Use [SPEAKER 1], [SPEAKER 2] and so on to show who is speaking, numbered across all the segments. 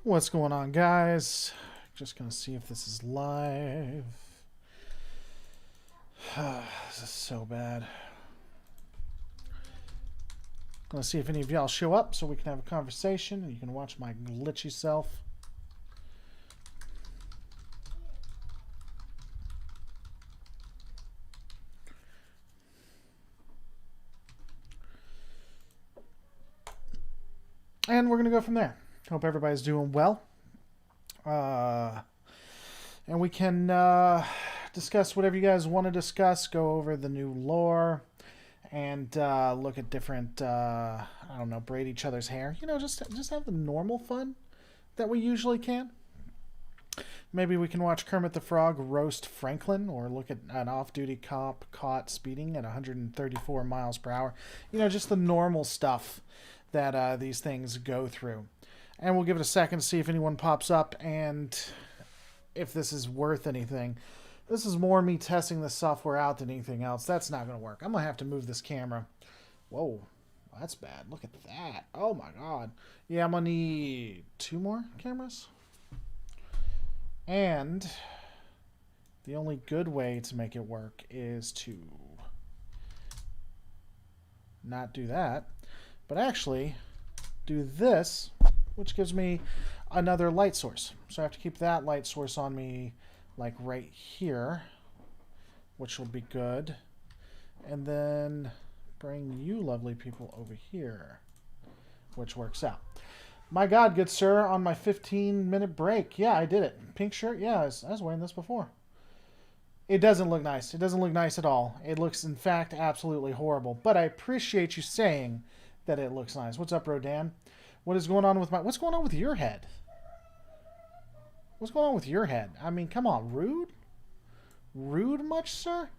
[SPEAKER 1] What's going on, guys? Just gonna see if this is live. This is so bad. Gonna see if any of y'all show up so we can have a conversation and you can watch my glitchy self. And we're gonna go from there. Hope everybody's doing well. And we can discuss whatever you guys want to discuss. Go over the new lore and look at different, I don't know, braid each other's hair. You know, just have the normal fun that we usually can. Maybe we can watch Kermit the Frog roast Franklin, or look at an off-duty cop caught speeding at 134 miles per hour. You know, just the normal stuff that these things go through. And we'll give it a second to see if anyone pops up and if this is worth anything. This is more me testing the software out than anything else. That's not going to work. I'm going to have to move this camera. Whoa, that's bad. Look at that. Oh my god. Yeah, I'm going to need 2 more cameras. And the only good way to make it work is to not do that, but actually do this, which gives me another light source. So I have to keep that light source on me like right here, which will be good. And then bring you lovely people over here, which works out. My god, good sir, on my 15-minute break. Yeah, I did it. Pink shirt? Yeah, I was wearing this before. It doesn't look nice. It doesn't look nice at all. It looks, in fact, absolutely horrible. But I appreciate you saying that it looks nice. What's up, Rodan? What is going on with what's going on with your head? What's going on with your head? I mean, come on, rude? Rude much, sir?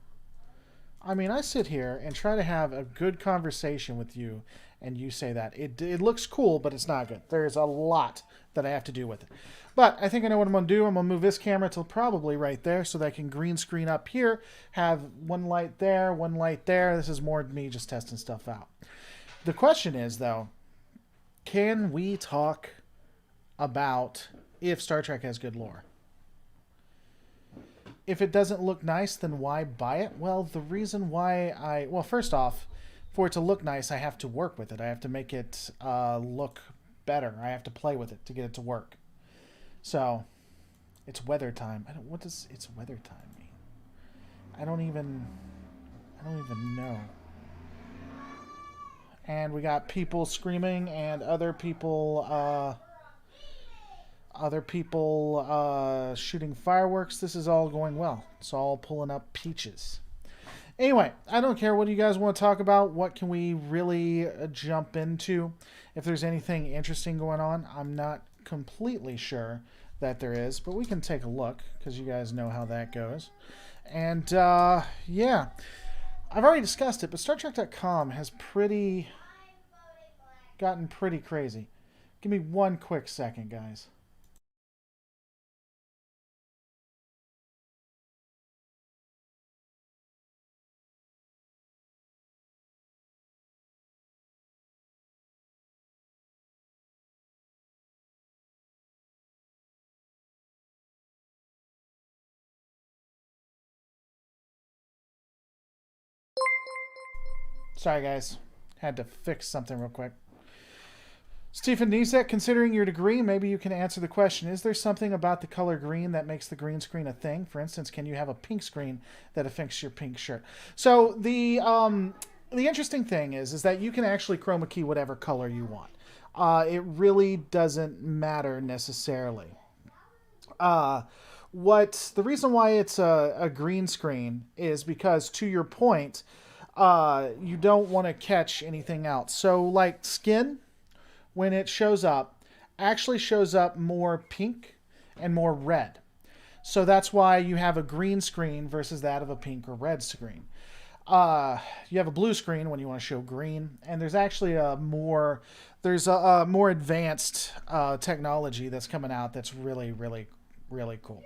[SPEAKER 1] I mean, I sit here and try to have a good conversation with you, and you say that. It looks cool, but it's not good. There's a lot that I have to do with it. But I think I know what I'm going to do. I'm going to move this camera to probably right there so that I can green screen up here, have one light there, one light there. This is more me just testing stuff out. The question is, though, can we talk about if Star Trek has good lore? If it doesn't look nice, then why buy it? Well, the reason why well, first off, for it to look nice, I have to work with it. I have to make it look better. I have to play with it to get it to work. So, it's weather time. What does it's weather time mean? I don't even know. And we got people screaming and other people shooting fireworks. This is all going well. It's all pulling up peaches. Anyway, I don't care what you guys want to talk about. What can we really jump into? If there's anything interesting going on, I'm not completely sure that there is, but we can take a look because you guys know how that goes. And yeah, I've already discussed it, but StarTrek.com has gotten pretty crazy. Give me one quick second, guys. Sorry, guys. Had to fix something real quick. Stephen Nizek, considering your degree, maybe you can answer the question. Is there something about the color green that makes the green screen a thing? For instance, can you have a pink screen that affects your pink shirt? So the interesting thing is that you can actually chroma key whatever color you want. It really doesn't matter necessarily. The reason why it's a green screen is because, to your point, you don't want to catch anything else. So, like skin, when it shows up, actually shows up more pink and more red. So that's why you have a green screen versus that of a pink or red screen. You have a blue screen when you want to show green, and there's actually a more advanced technology that's coming out that's really, really, really cool.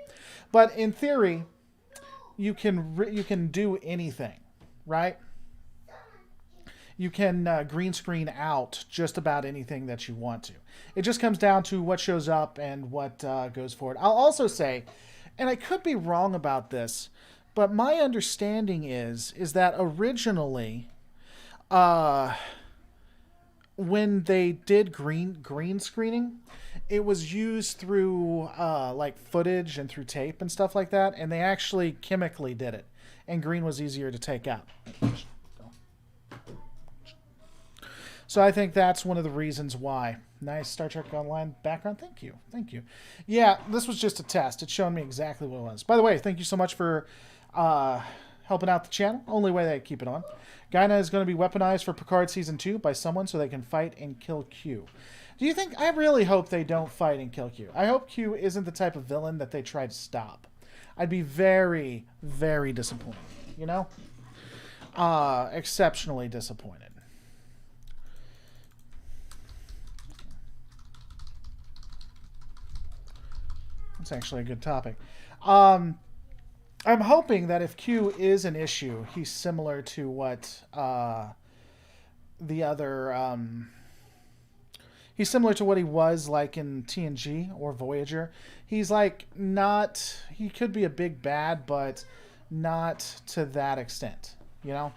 [SPEAKER 1] But in theory, you can do anything, right? you can green screen out just about anything that you want to. It just comes down to what shows up and what goes forward. I'll also say, and I could be wrong about this, but my understanding is that originally, when they did green screening, it was used through like footage and through tape and stuff like that, and they actually chemically did it, and green was easier to take out. So I think that's one of the reasons why. Nice Star Trek Online background. Thank you. Thank you. Yeah, this was just a test. It's showing me exactly what it was. By the way, thank you so much for helping out the channel. Only way they keep it on. Gyna is going to be weaponized for Picard Season 2 by someone so they can fight and kill Q. Do you think... I really hope they don't fight and kill Q. I hope Q isn't the type of villain that they try to stop. I'd be very, very disappointed. You know? Exceptionally disappointed. That's actually a good topic. I'm hoping that if Q is an issue, he's similar to what the other... he's similar to what he was like in TNG or Voyager. He's like not... He could be a big bad, but not to that extent, you know?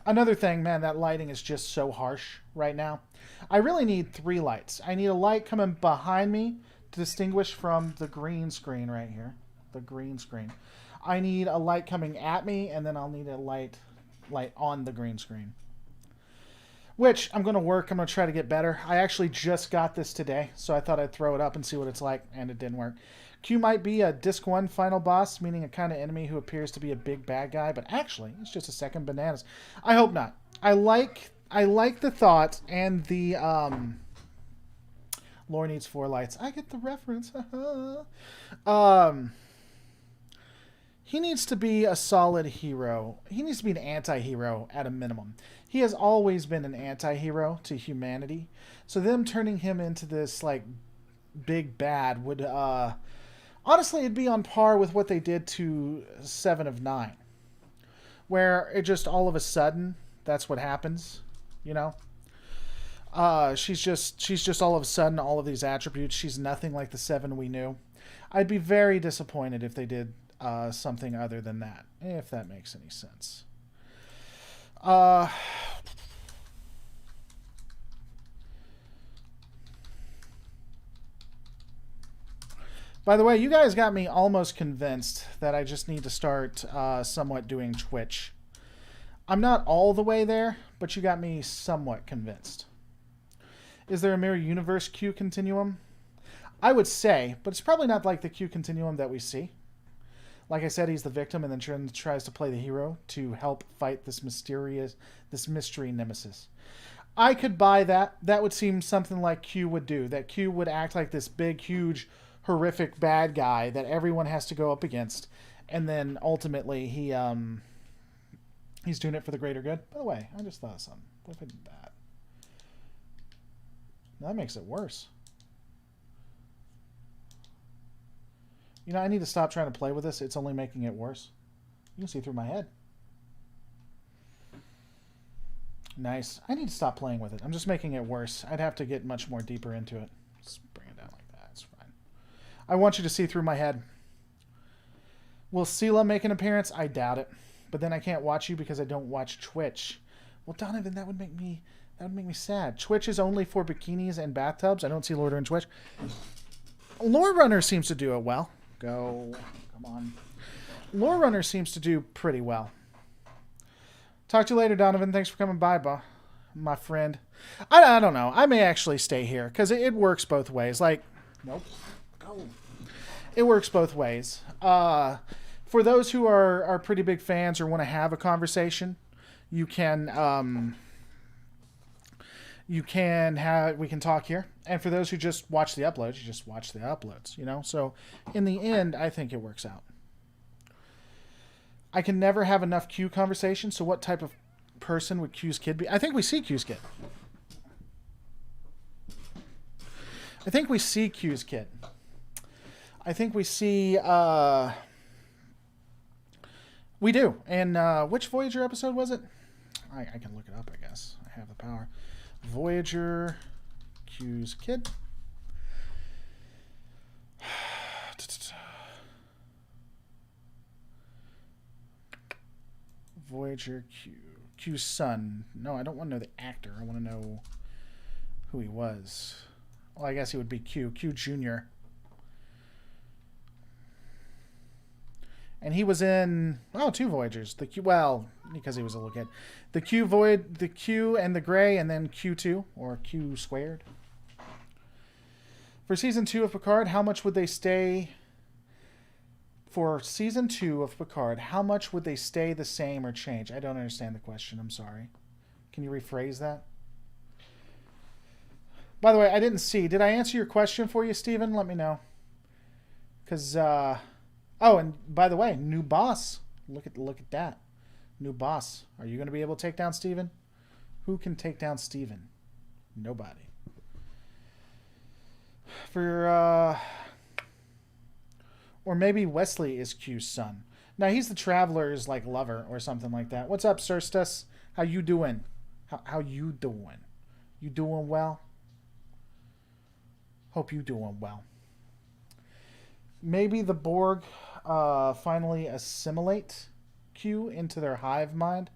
[SPEAKER 1] Another thing, man, that lighting is just so harsh right now. I really need 3 lights. I need a light coming behind me to distinguish from the green screen right here. The green screen. I need a light coming at me, and then I'll need a light on the green screen. Which I'm going to work. I'm going to try to get better. I actually just got this today, so I thought I'd throw it up and see what it's like, and it didn't work. Q might be a Disc 1 final boss, meaning a kind of enemy who appears to be a big bad guy, but actually, it's just a second bananas. I hope not. I like the thought and the lore needs 4 lights. I get the reference. He needs to be a solid hero. He needs to be an anti-hero at a minimum. He has always been an anti-hero to humanity. So them turning him into this like big bad would honestly it'd be on par with what they did to 7 of 9. Where it just all of a sudden that's what happens. You know, she's just all of a sudden all of these attributes. She's nothing like the 7 we knew. I'd be very disappointed if they did something other than that, if that makes any sense. By the way, you guys got me almost convinced that I just need to start somewhat doing Twitch. I'm not all the way there, but you got me somewhat convinced. Is there a mirror universe Q continuum? I would say, but it's probably not like the Q continuum that we see. Like I said, he's the victim and then tries to play the hero to help fight this mystery nemesis. I could buy that. That would seem something like Q would do. That Q would act like this big, huge, horrific bad guy that everyone has to go up against. And then ultimately he's doing it for the greater good. By the way, I just thought of something. What if I did that? That makes it worse. You know, I need to stop trying to play with this. It's only making it worse. You can see through my head. Nice. I need to stop playing with it. I'm just making it worse. I'd have to get much more deeper into it. Just bring it down like that. It's fine. I want you to see through my head. Will Sela make an appearance? I doubt it. But then I can't watch you because I don't watch Twitch. Well, Donovan, that would make me sad. Twitch is only for bikinis and bathtubs. I don't see Lord in Twitch. Lore Runner seems to do it well. Go. Come on. Lore Runner seems to do pretty well. Talk to you later, Donovan. Thanks for coming by, my friend. I don't know. I may actually stay here because it works both ways. Like, nope. Go. It works both ways. For those who are pretty big fans or want to have a conversation, we can talk here. And for those who just watch the uploads, you just watch the uploads, you know? So in the end, I think it works out. I can never have enough Q conversation. So what type of person would Q's kid be? I think we see Q's kid. I think we see Q's kid. I think we see We do. And which Voyager episode was it? I can look it up, I guess. I have the power. Voyager, Q's kid. Voyager, Q's son. No, I don't want to know the actor. I want to know who he was. Well, I guess he would be Q Jr. And he was in two Voyagers. The Q, well, because he was a little kid. The Q and the Gray, and then Q2 or Q squared. For season 2 of Picard, how much would they stay? For season 2 of Picard, how much would they stay the same or change? I don't understand the question. I'm sorry. Can you rephrase that? By the way, I didn't see. Did I answer your question for you, Steven? Let me know. Because, oh, and by the way, new boss. Look at that. New boss. Are you going to be able to take down Steven? Who can take down Steven? Nobody. Or maybe Wesley is Q's son. Now, he's the Traveler's, like, lover or something like that. What's up, Sirstus? How you doing? How you doing? You doing well? Hope you doing well. Maybe the Borg finally assimilate Q into their hive mind.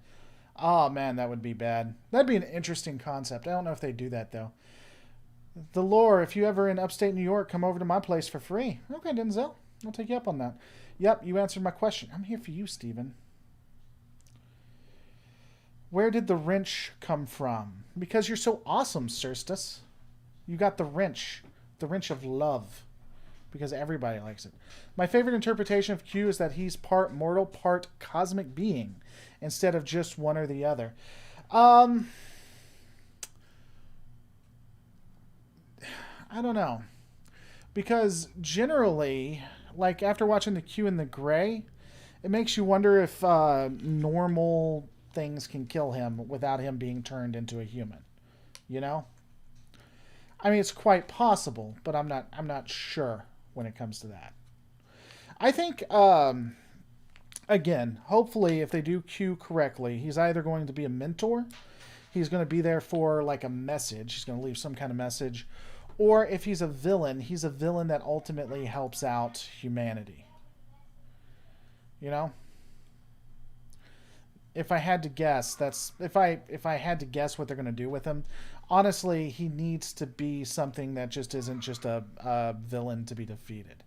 [SPEAKER 1] Oh, man, that would be bad. That'd be an interesting concept. I don't know if they do that, though. The lore, if you ever in upstate New York, come over to my place for free. Okay, Denzel. I'll take you up on that. Yep, you answered my question. I'm here for you, Steven. Where did the wrench come from? Because you're so awesome, Sirstus. You got the wrench. The wrench of love. Because everybody likes it. My favorite interpretation of Q is that he's part mortal, part cosmic being, instead of just one or the other. I don't know. Because generally, like after watching the Q and the Gray, it makes you wonder if normal things can kill him without him being turned into a human. You know? I mean, it's quite possible, but I'm not sure when it comes to that. I think, again, hopefully if they do Q correctly, he's either going to be a mentor, he's going to be there for like a message, he's going to leave some kind of message, or if he's a villain that ultimately helps out humanity. You know? If I had to guess, if I had to guess what they're going to do with him, honestly, he needs to be something that just isn't just a villain to be defeated.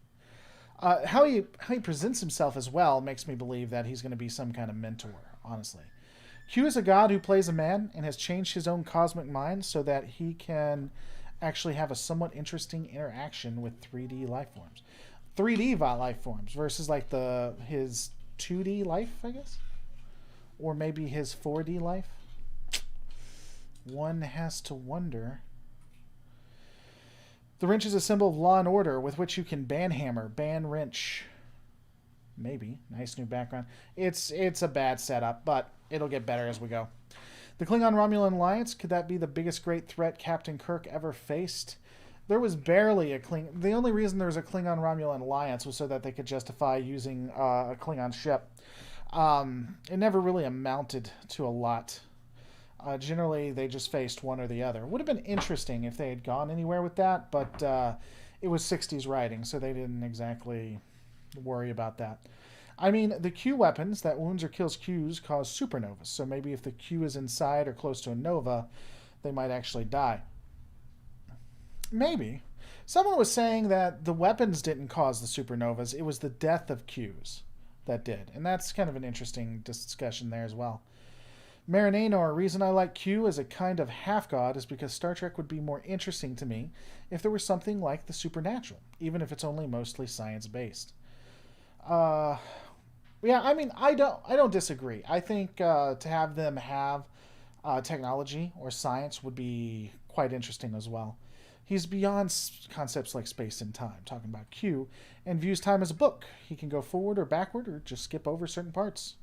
[SPEAKER 1] How he presents himself as well makes me believe that he's going to be some kind of mentor, honestly. Q is a god who plays a man and has changed his own cosmic mind so that he can actually have a somewhat interesting interaction with 3D life forms. 3D life forms versus like his 2D life, I guess? Or maybe his 4D life? One has to wonder. The wrench is a symbol of law and order with which you can ban hammer, ban wrench. Maybe. Nice new background. It's a bad setup, but it'll get better as we go. The Klingon-Romulan alliance, could that be the biggest great threat Captain Kirk ever faced? There was barely a Klingon... The only reason there was a Klingon-Romulan alliance was so that they could justify using a Klingon ship. It never really amounted to a lot. Generally, they just faced one or the other. Would have been interesting if they had gone anywhere with that, but it was 60s writing, so they didn't exactly worry about that. I mean, the Q weapons that wounds or kills Qs cause supernovas, so maybe if the Q is inside or close to a nova, they might actually die. Maybe. Someone was saying that the weapons didn't cause the supernovas, it was the death of Qs that did, and that's kind of an interesting discussion there as well. Marinanor, reason I like Q as a kind of half-god is because Star Trek would be more interesting to me if there was something like the supernatural, even if it's only mostly science-based. Yeah, I mean, I don't disagree. I think to have them have technology or science would be quite interesting as well. He's beyond concepts like space and time, talking about Q, and views time as a book. He can go forward or backward or just skip over certain parts.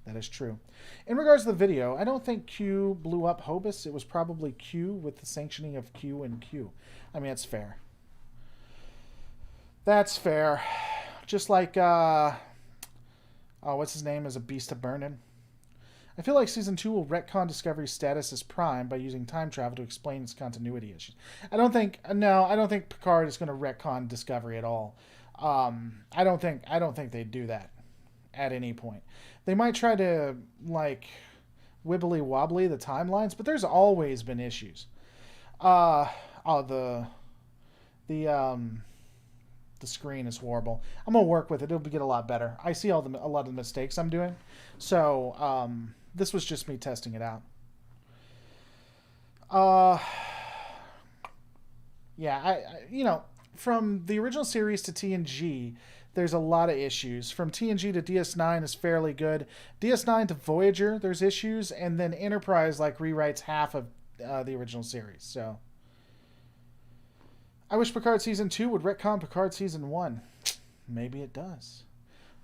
[SPEAKER 1] That is true. In regards to the video, I don't think Q blew up Hobus. It was probably Q with the sanctioning of Q and Q. I mean, it's fair. That's fair. Just like Oh, what's his name? Is a beast of burning. I feel like Season 2 will retcon Discovery's status as Prime by using time travel to explain its continuity issues. I don't think Picard is going to retcon Discovery at all. I don't think they'd do that at any point. They might try to, like, wibbly wobbly the timelines, but there's always been issues. Uh, oh, the screen is horrible. I'm gonna work with it. It'll get a lot better. I see a lot of the mistakes I'm doing, so this was just me testing it out. Yeah, from the original series to TNG, there's a lot of issues. From TNG to DS9 is fairly good. DS9 to Voyager, there's issues, and then Enterprise rewrites half of the original series. So I wish Picard Season 2 would retcon Picard Season 1. Maybe it does.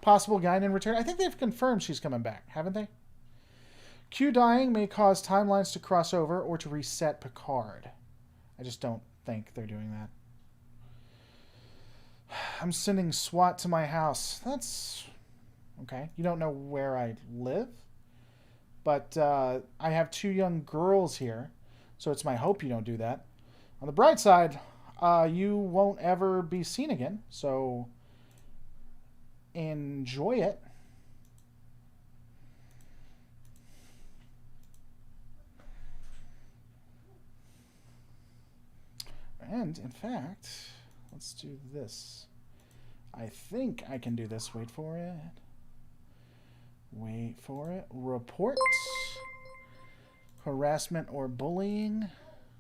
[SPEAKER 1] Possible Guinan return. I think they've confirmed she's coming back, haven't they? Q dying may cause timelines to cross over or to reset Picard. I just don't think they're doing that. I'm sending SWAT to my house. That's okay. You don't know where I live, but I have 2 young girls here, so it's my hope you don't do that. On the bright side, you won't ever be seen again, so enjoy it. And, in fact, let's do this. I think I can do this. Wait for it. Wait for it. Report. Harassment or bullying.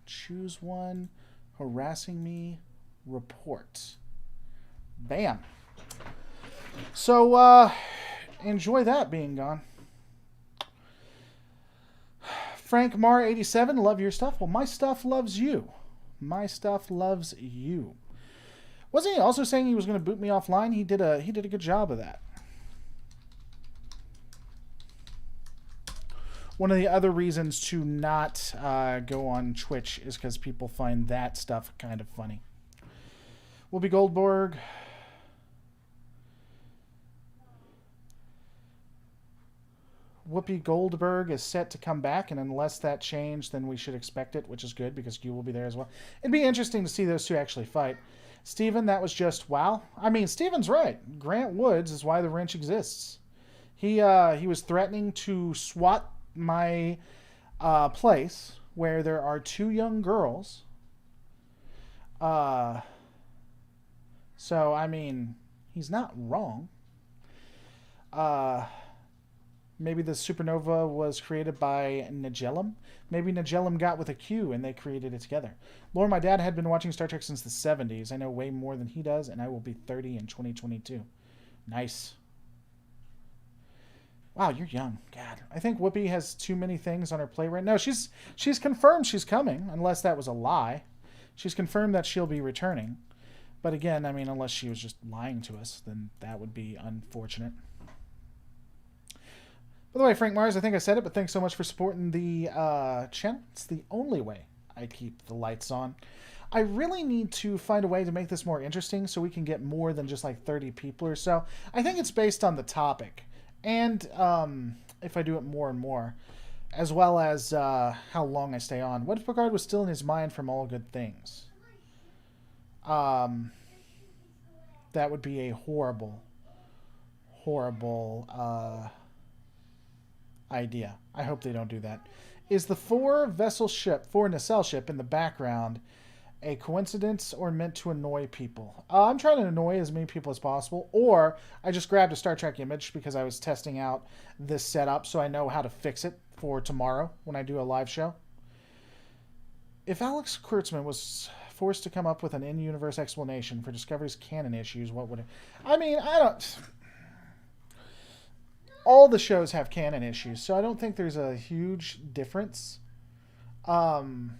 [SPEAKER 1] Choose one. Harassing me. Report. Bam. So, enjoy that being gone. Frank Mar 87, love your stuff. Well, my stuff loves you. My stuff loves you. Wasn't he also saying he was going to boot me offline? He did a good job of that. One of the other reasons to not go on Twitch is because people find that stuff kind of funny. Whoopi Goldberg. Whoopi Goldberg is set to come back, and unless that changed, then we should expect it, which is good because Q will be there as well. It'd be interesting to see those two actually fight. Steven, that was just wow. I mean, Steven's right. Grant Woods is why the wrench exists. He was threatening to SWAT my place where there are 2 young girls. So, I mean, he's not wrong. Maybe the supernova was created by Nigellum. Maybe Nigellum got with a Q and they created it together. Lord, my dad had been watching Star Trek since the 70s. I know way more than he does, and I will be 30 in 2022. Nice. Wow, you're young. God. I think Whoopi has too many things on her plate right now. She's confirmed she's coming, unless that was a lie. She's confirmed that she'll be returning. But again, I mean, unless she was just lying to us, then that would be unfortunate. By the way, Frank Mars, I think I said it, but thanks so much for supporting the channel. It's the only way I keep the lights on. I really need to find a way to make this more interesting so we can get more than just like 30 people or so. I think it's based on the topic. And if I do it more and more, as well as how long I stay on. What if Picard was still in his mind from All Good Things? That would be a horrible, horrible idea. I hope they don't do that. Is the 4 nacelle ship in the background a coincidence or meant to annoy people? I'm trying to annoy as many people as possible, or I just grabbed a Star Trek image because I was testing out this setup so I know how to fix it for tomorrow when I do a live show. If Alex Kurtzman was forced to come up with an in-universe explanation for Discovery's canon issues, what would it... I mean, I don't... All the shows have canon issues, so I don't think there's a huge difference. And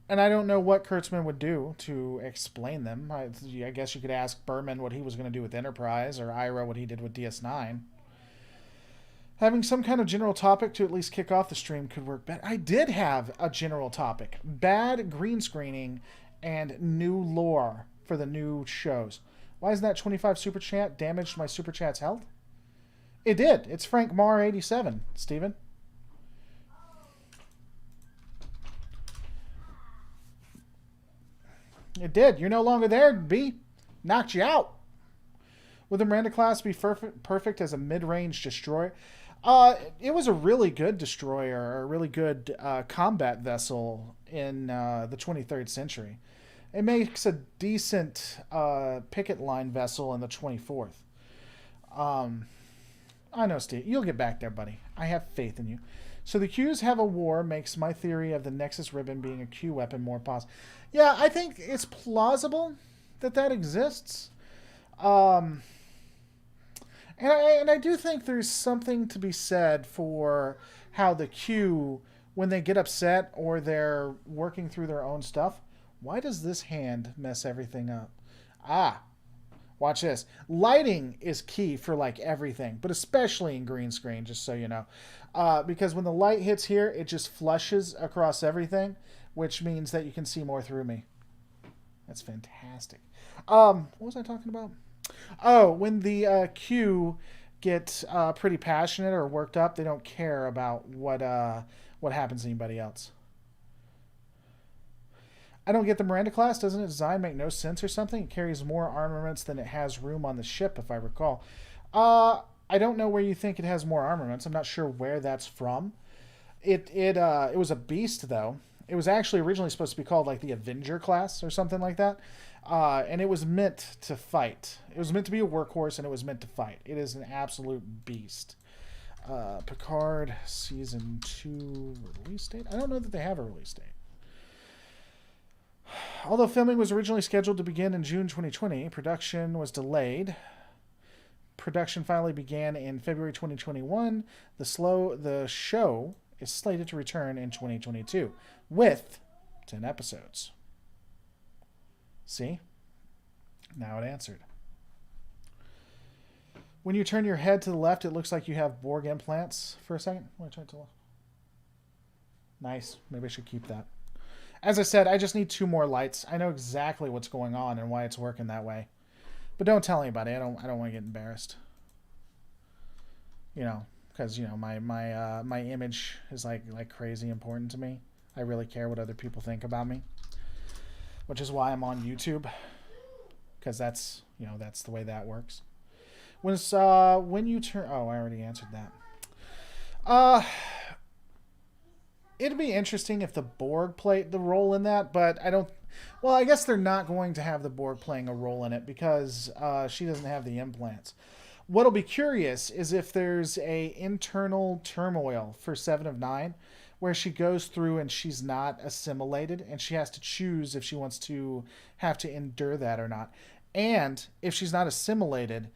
[SPEAKER 1] I don't know what Kurtzman would do to explain them. I guess you could ask Berman what he was going to do with Enterprise, or Ira what he did with DS9. Having some kind of general topic to at least kick off the stream could work better. I did have a general topic. Bad green screening and new lore for the new shows. Why isn't that 25 super chat damaged my super chat's health? It did. It's Frank Marr 87, Steven. It did. You're no longer there, B. Knocked you out. Would the Miranda class be perfect as a mid-range destroyer? It was a really good destroyer, a really good combat vessel in the 23rd century. It makes a decent picket line vessel in the 24th. I know, Steve. You'll get back there, buddy. I have faith in you. So the Qs have a war makes my theory of the Nexus Ribbon being a Q weapon more possible. Yeah, I think it's plausible that exists. And I do think there's something to be said for how the Q, when they get upset or they're working through their own stuff, why does this hand mess everything up? Watch this. Lighting is key for like everything, but especially in green screen, just so you know. Because when the light hits here, it just flushes across everything, which means that you can see more through me. That's fantastic. What was I talking about? Oh, when the Q get pretty passionate or worked up, they don't care about what happens to anybody else. I don't get the Miranda class. Doesn't its design make no sense or something? It carries more armaments than it has room on the ship, if I recall. I don't know where you think it has more armaments. I'm not sure where that's from. It was a beast, though. It was actually originally supposed to be called like the Avenger class or something like that. And it was meant to fight. It was meant to be a workhorse, and it was meant to fight. It is an absolute beast. Picard Season 2 release date? I don't know that they have a release date. Although filming was originally scheduled to begin in June 2020, production was delayed. Production finally began in February 2021. The show is slated to return in 2022 with 10 episodes. See? Now it answered. When you turn your head to the left, it looks like you have Borg implants for a second. Let me turn to the left. Nice. Maybe I should keep that. As I said, I just need 2 more lights. I know exactly what's going on and why it's working that way. But don't tell anybody. I don't want to get embarrassed. You know, because you know my image is like crazy important to me. I really care what other people think about me, which is why I'm on YouTube. Because that's the way that works. When you turn, oh, I already answered that. It'd be interesting if the Borg played the role in that, but I don't. Well, I guess they're not going to have the Borg playing a role in it because she doesn't have the implants. What'll be curious is if there's a internal turmoil for 7 of 9, where she goes through and she's not assimilated, and she has to choose if she wants to have to endure that or not. And if she's not assimilated,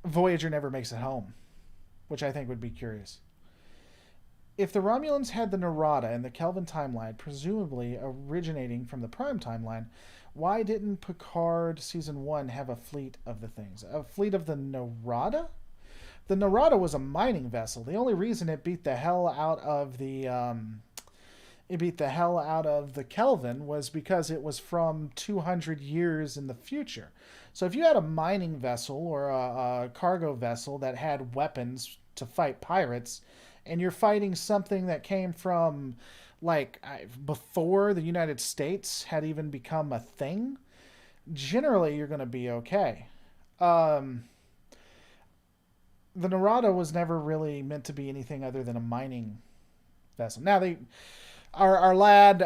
[SPEAKER 1] Voyager never makes it home, which I think would be curious. If the Romulans had the Narada in the Kelvin timeline, presumably originating from the Prime timeline, why didn't Picard Season 1 have a fleet of the things? A fleet of the Narada? The Narada was a mining vessel. The only reason it beat the hell out of the Kelvin was because it was from 200 years in the future. So if you had a mining vessel or a cargo vessel that had weapons to fight pirates, and you're fighting something that came from before the United States had even become a thing, generally you're going to be okay. The Narada was never really meant to be anything other than a mining vessel. Now our lad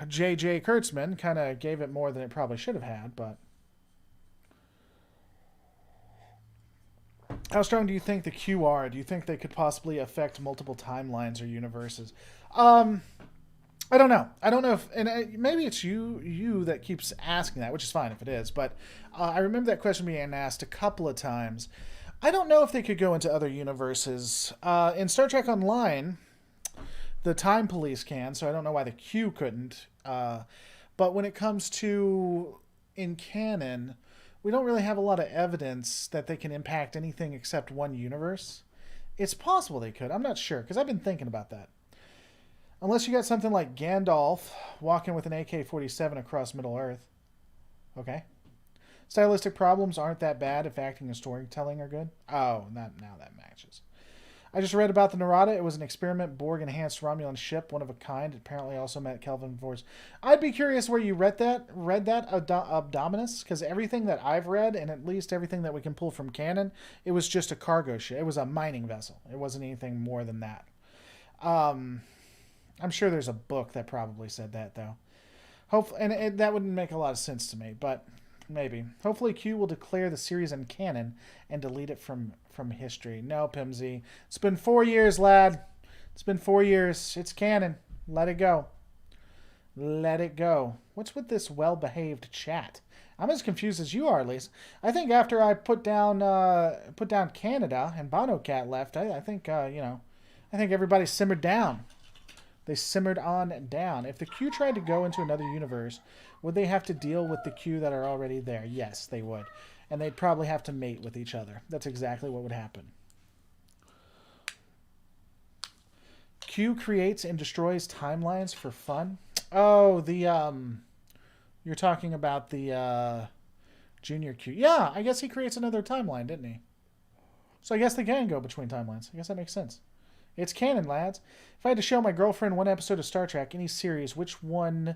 [SPEAKER 1] J.J. Kurtzman kind of gave it more than it probably should have had, but how strong do you think the Q are? Do you think they could possibly affect multiple timelines or universes? I don't know. I don't know if, and maybe it's you that keeps asking that, which is fine if it is. But I remember that question being asked a couple of times. I don't know if they could go into other universes. In Star Trek Online, the Time Police can, so I don't know why the Q couldn't. But when it comes to in canon, we don't really have a lot of evidence that they can impact anything except one universe. It's possible they could. I'm not sure, because I've been thinking about that. Unless you got something like Gandalf walking with an AK-47 across Middle-earth. Okay. Stylistic problems aren't that bad if acting and storytelling are good. Oh, not now that matches. I just read about the Narada. It was an experiment Borg-enhanced Romulan ship, one of a kind. It apparently also met Kelvin Force. I'd be curious where you read that Abdominus, because everything that I've read, and at least everything that we can pull from canon, it was just a cargo ship. It was a mining vessel. It wasn't anything more than that. I'm sure there's a book that probably said that, though. Hopefully, and that wouldn't make a lot of sense to me, but maybe. Hopefully Q will declare the series in canon and delete it from history. No, Pimsy. It's been 4 years, lad. It's been 4 years. It's canon. Let it go. Let it go. What's with this well-behaved chat? I'm as confused as you are, Lisa. I think after I put down Canada and Bono Cat left, I think I think everybody simmered down. They simmered on down. If the Q tried to go into another universe, would they have to deal with the Q that are already there? Yes, they would. And they'd probably have to mate with each other. That's exactly what would happen. Q creates and destroys timelines for fun. Oh, you're talking about the Junior Q. Yeah, I guess he creates another timeline, didn't he? So I guess they can go between timelines. I guess that makes sense. It's canon, lads. If I had to show my girlfriend one episode of Star Trek, any series, which one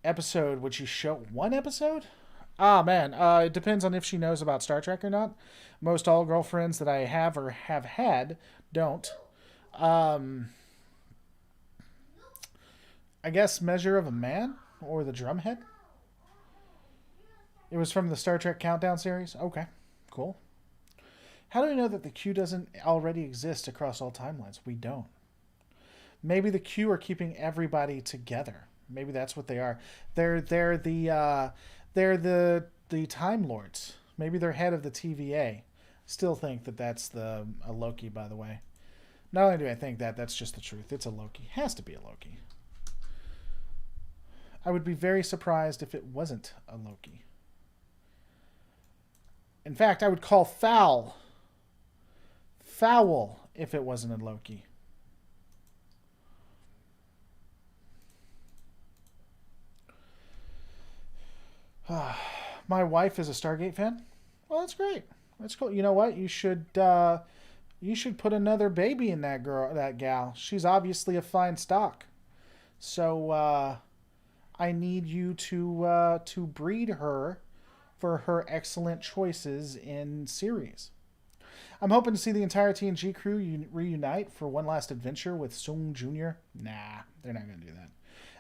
[SPEAKER 1] episode would you show? One episode? Ah, man. It depends on if she knows about Star Trek or not. Most all girlfriends that I have or have had don't. I guess Measure of a Man or The Drumhead. It was from the Star Trek Countdown series. Okay, cool. How do we know that the Q doesn't already exist across all timelines? We don't. Maybe the Q are keeping everybody together. Maybe that's what they are. They're the Time Lords. Maybe they're head of the TVA. Still think that that's a Loki, by the way. Not only do I think that, that's just the truth. It's a Loki. Has to be a Loki. I would be very surprised if it wasn't a Loki. In fact, I would call foul if it wasn't a Loki. My wife is a Stargate fan. Well, that's great. That's cool. You know what? You should put another baby in that gal. She's obviously a fine stock. So I need you to breed her for her excellent choices in series. I'm hoping to see the entire TNG crew reunite for one last adventure with Sung Jr. Nah, they're not going to do that.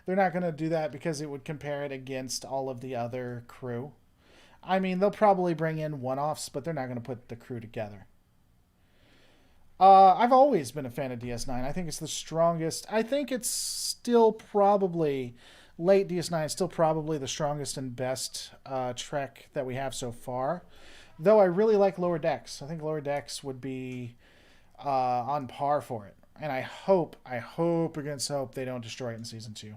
[SPEAKER 1] They're not going to do that because it would compare it against all of the other crew. I mean, they'll probably bring in one-offs, but they're not going to put the crew together. I've always been a fan of DS9. I think it's the strongest. I think it's still probably, late DS9, still probably the strongest and best Trek that we have so far. Though I really like Lower Decks. I think Lower Decks would be on par for it. And I hope against hope they don't destroy it in Season 2.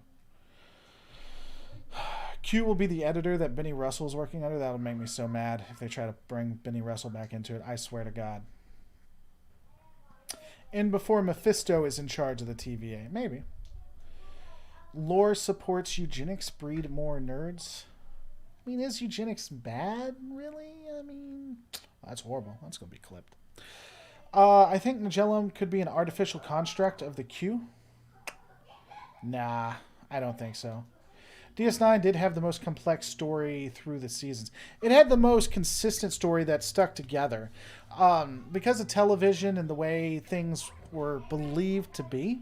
[SPEAKER 1] Q will be the editor that Benny Russell's working under. That'll make me so mad if they try to bring Benny Russell back into it. I swear to God. And before Mephisto is in charge of the TVA. Maybe. Lore supports eugenics, breed more nerds. I mean, is eugenics bad, really? I mean, that's horrible. That's going to be clipped. I think Magellan could be an artificial construct of the Q. Nah, I don't think so. DS9 did have the most complex story through the seasons. It had the most consistent story that stuck together. Because of television and the way things were believed to be,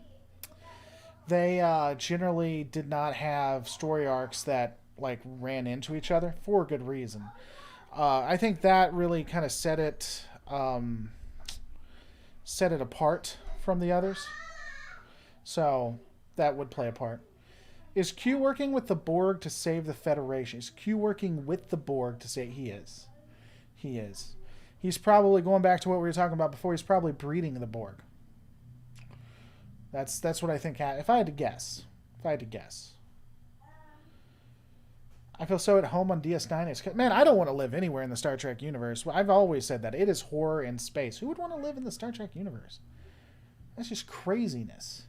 [SPEAKER 1] they generally did not have story arcs that ran into each other for a good reason. I think that really kind of set it apart from the others. So that would play a part. Is Q working with the Borg to save the Federation? Is Q working with the Borg to save? He is. He is. He's probably, going back to what we were talking about before, he's probably breeding the Borg. That's what I think. If I had to guess. I feel so at home on DS9. Man, I don't want to live anywhere in the Star Trek universe. I've always said that. It is horror in space. Who would want to live in the Star Trek universe? That's just craziness.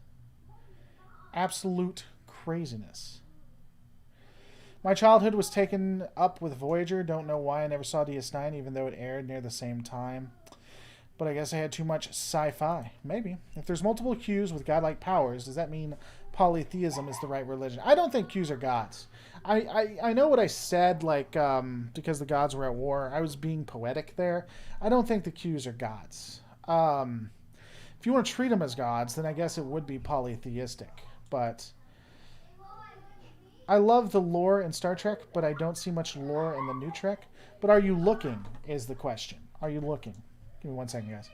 [SPEAKER 1] Absolute craziness. My childhood was taken up with Voyager. Don't know why I never saw DS9, even though it aired near the same time. But I guess I had too much sci-fi. Maybe. If there's multiple Qs with godlike powers, does that mean polytheism is the right religion? I don't think Qs are gods. I know what I said, like, because the gods were at war. I was being poetic there. I don't think the Qs are gods. If you want to treat them as gods, then I guess it would be polytheistic. But I love the lore in Star Trek, but I don't see much lore in the new Trek. But are you looking, is the question. Are you looking? Give me 1 second, guys.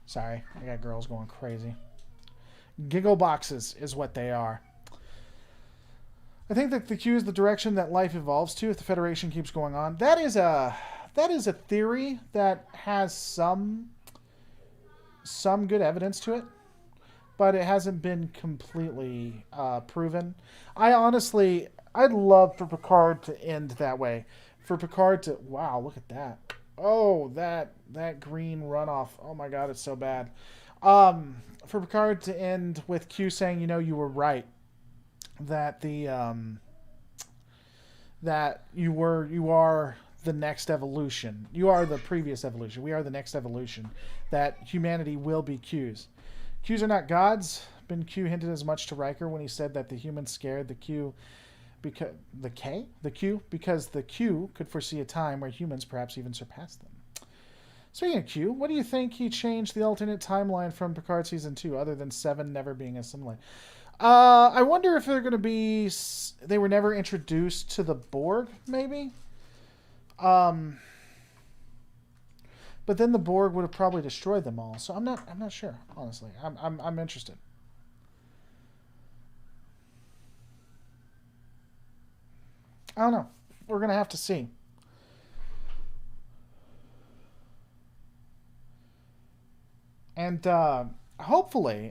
[SPEAKER 1] Sorry, I got girls going crazy. Giggle boxes is what they are. I think that the Q is the direction that life evolves to if the Federation keeps going on. That is a theory that has some good evidence to it, but it hasn't been completely proven. I'd love for Picard to end that way. For Picard to, wow, look at that. Oh, that green runoff. Oh my God, it's so bad. For Picard to end with Q saying, you were right, that that you are the next evolution. You are the previous evolution. We are the next evolution. That humanity will be Qs. Qs are not gods. Ben Q hinted as much to Riker when he said that the humans scared the Q because the Q because the Q could foresee a time where humans perhaps even surpassed them. Speaking of Q, what do you think he changed the alternate timeline from Picard Season 2, other than Seven never being assimilated? I wonder if they're going to be... They were never introduced to the Borg, maybe? But then the Borg would have probably destroyed them all. So I'm not sure, honestly. I'm interested. I don't know. We're going to have to see. And hopefully,